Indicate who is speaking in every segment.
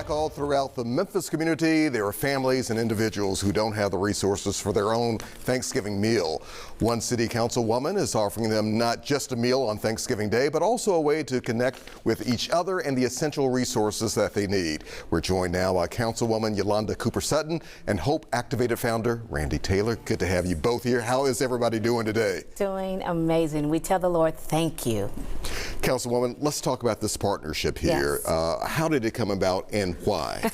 Speaker 1: Like all throughout the Memphis community, there are families and individuals who don't have the resources for their own Thanksgiving meal. One city councilwoman is offering them not just a meal on Thanksgiving Day, but also a way to connect with each other and the essential resources that they need. We're joined now by Councilwoman Yolanda Cooper-Sutton and Hope Activated founder Randy Taylor. Good to have you both here. How is everybody doing today?
Speaker 2: Doing amazing. We tell the Lord thank you.
Speaker 1: Councilwoman, let's talk about this partnership here.
Speaker 2: Yes.
Speaker 1: How did it come about and why?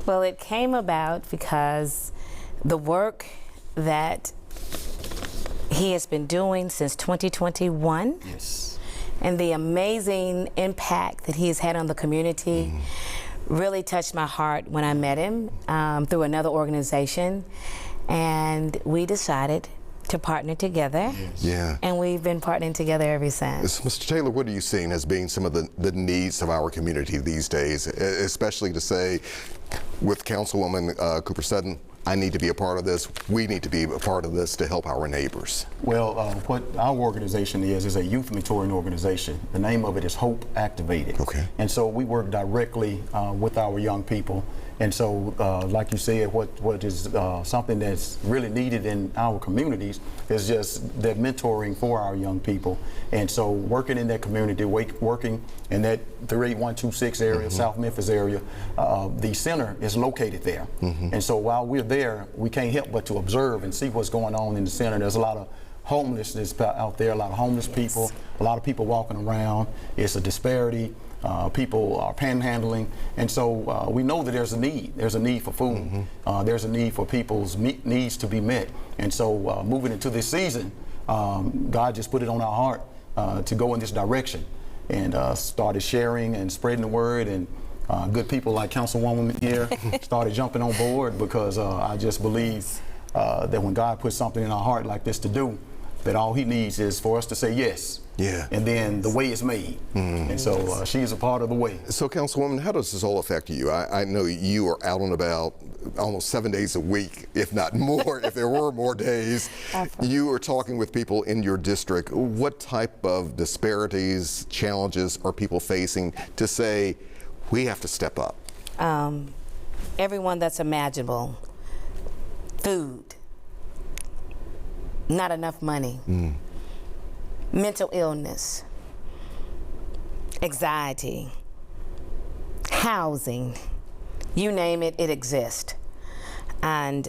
Speaker 2: Well, it came about because the work that he has been doing since 2021 and the amazing impact that he has had on the community really touched my heart when I met him through another organization, and we decided to partner together. And we've been partnering together ever since.
Speaker 1: Mr. Taylor, what are you seeing as being some of the needs of our community these days, especially to say with Councilwoman Cooper-Sutton, I need to be a part of this, we need to be a part of this to help our neighbors?
Speaker 3: Well, what our organization is a youth mentoring organization. The name of it is Hope Activated.
Speaker 1: Okay.
Speaker 3: And so we work directly with our young people. And so, like you said, what is something that's really needed in our communities is just that mentoring for our young people. And so working in that community, working in that 38126 area, South Memphis area, the center is located there. And so while we're there, we can't help but to observe and see what's going on in the center. There's a lot of homelessness out there, a lot of homeless people, a lot of people walking around. It's a disparity. People are panhandling, and so we know that there's a need. There's a need for food. There's a need for people's needs to be met. And so moving into this season, God just put it on our heart to go in this direction, and started sharing and spreading the word, and good people like Councilwoman here started jumping on board, because I just believe that when God puts something in our heart like this to do, that all he needs is for us to say yes. And then the way is made. And so she's a part of the way.
Speaker 1: So, Councilwoman, how does this all affect you? I know you are out and about almost 7 days a week, if not more, if there were more days. You are talking with people in your district. What type of disparities, challenges are people facing to say, we have to step up?
Speaker 2: Everyone that's imaginable. Food. Not enough money. Mental illness, anxiety, housing, you name it, it exists. And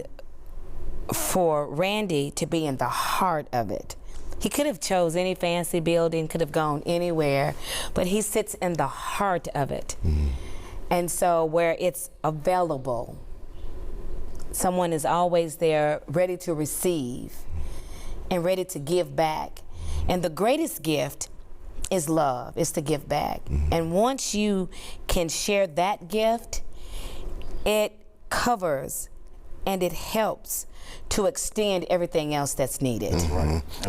Speaker 2: for Randy to be in the heart of it, he could have chose any fancy building, could have gone anywhere, but he sits in the heart of it. And so where it's available, someone is always there ready to receive and ready to give back. And the greatest gift is love, is to give back. And once you can share that gift, it covers and it helps to extend everything else that's needed.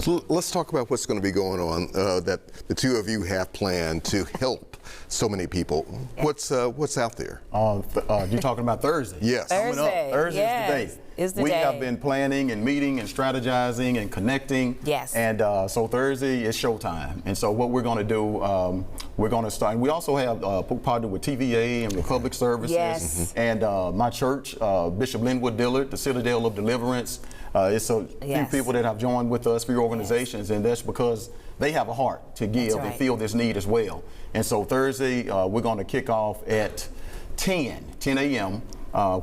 Speaker 1: So let's talk about what's going to be going on that the two of you have planned to help so many people. What's out there?
Speaker 3: You're talking about Thursday?
Speaker 1: Yes.
Speaker 2: Thursday.
Speaker 3: Thursday is the day. We have been planning and meeting and strategizing and connecting. And so Thursday is showtime. And so what we're going to do, we're going to start. And we also have partnered with TVA and Republic Services and my church, Bishop Linwood Dillard, the Citadel of Deliverance. It's a few people that have joined with us, few organizations, and that's because they have a heart to give and feel this need as well. And so Thursday, we're going to kick off at 10 a.m.,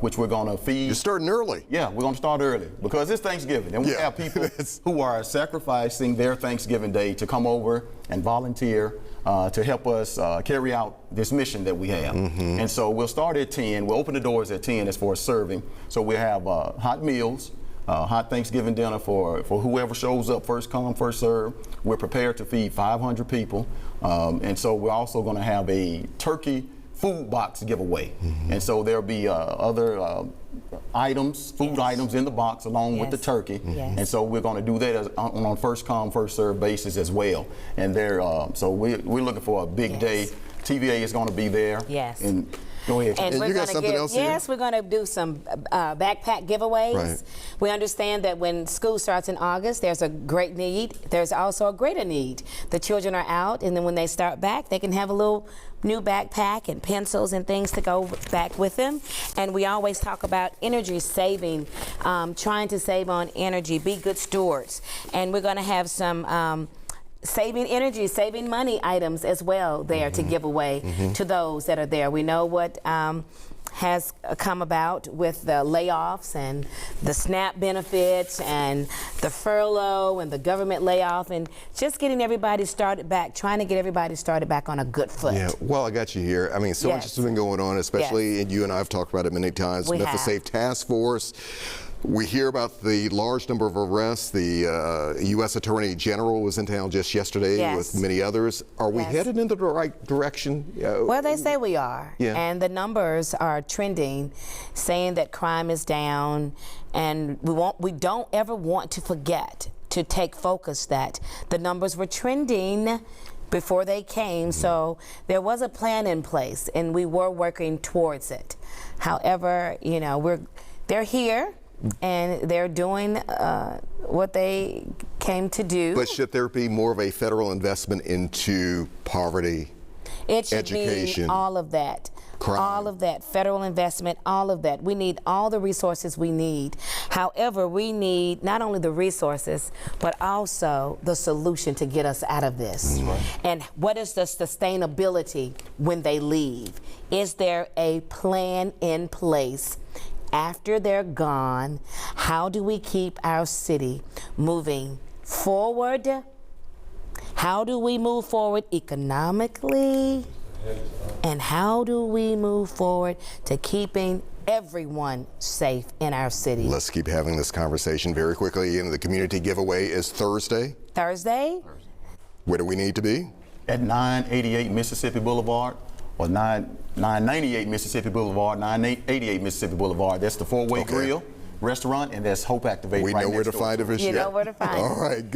Speaker 3: which we're going to feed.
Speaker 1: You're starting early.
Speaker 3: Yeah, we're going to start early because it's Thanksgiving, and we have people who are sacrificing their Thanksgiving day to come over and volunteer to help us carry out this mission that we have. And so we'll start at 10. We'll open the doors at 10 as far as serving. So we have hot meals, hot Thanksgiving dinner for whoever shows up, first come, first serve. We're prepared to feed 500 people. And so we're also going to have a turkey food box giveaway. And so there'll be other items, food items in the box along with the turkey. And so we're going to do that on a first come, first serve basis as well. And there, so we're looking for a big day TVA is going to be there.
Speaker 2: Yes.
Speaker 3: And go ahead.
Speaker 2: And
Speaker 1: And
Speaker 2: we're
Speaker 1: you got
Speaker 2: gonna
Speaker 1: something
Speaker 2: give,
Speaker 1: else here?
Speaker 2: yes, we're going to do some backpack giveaways.
Speaker 1: Right.
Speaker 2: We understand that when school starts in August, there's a great need. There's also a greater need. The children are out, and then when they start back, they can have a little new backpack and pencils and things to go back with them. And we always talk about energy saving, trying to save on energy, be good stewards. And we're going to have some saving energy, saving money items as well there to give away to those that are there. We know what has come about with the layoffs and the SNAP benefits and the furlough and the government layoff, and just getting everybody started back, trying to get everybody started back on a good foot.
Speaker 1: Yeah, well, I got you here. I mean, so much
Speaker 2: Yes.
Speaker 1: has been going on, especially, and you and I have talked about it many times,
Speaker 2: We
Speaker 1: Memphis
Speaker 2: have.
Speaker 1: Safe Task Force. We hear about the large number of arrests. The U.S. Attorney General was in town just yesterday
Speaker 2: Yes.
Speaker 1: with many others. Are we
Speaker 2: Yes.
Speaker 1: headed in the right direction?
Speaker 2: Well, they say we are,
Speaker 1: Yeah.
Speaker 2: and the numbers are trending, saying that crime is down, and we don't ever want to forget to take focus that the numbers were trending before they came, so there was a plan in place, and we were working towards it. However, you know, they're here, and they're doing what they came to do.
Speaker 1: But should there be more of a federal investment into poverty?
Speaker 2: It should
Speaker 1: Education,
Speaker 2: be all of that.
Speaker 1: crime.
Speaker 2: All of that. Federal investment, all of that. We need all the resources we need. However, we need not only the resources, but also the solution to get us out of this. And what is the sustainability when they leave? Is there a plan in place? After they're gone, how do we keep our city moving forward? How do we move forward economically? And how do we move forward to keeping everyone safe in our city?
Speaker 1: Let's keep having this conversation very quickly. And the community giveaway is Thursday.
Speaker 2: Thursday?
Speaker 1: Where do we need to be?
Speaker 3: At 988 Mississippi Boulevard, or 998 Mississippi Boulevard, 988 Mississippi Boulevard. That's the Four-Way
Speaker 1: Okay.
Speaker 3: Grill restaurant, and that's Hope Activate
Speaker 1: We
Speaker 3: right
Speaker 1: know where
Speaker 3: next
Speaker 1: to
Speaker 3: door.
Speaker 1: find it.
Speaker 2: You know where to find it.
Speaker 1: All right, good.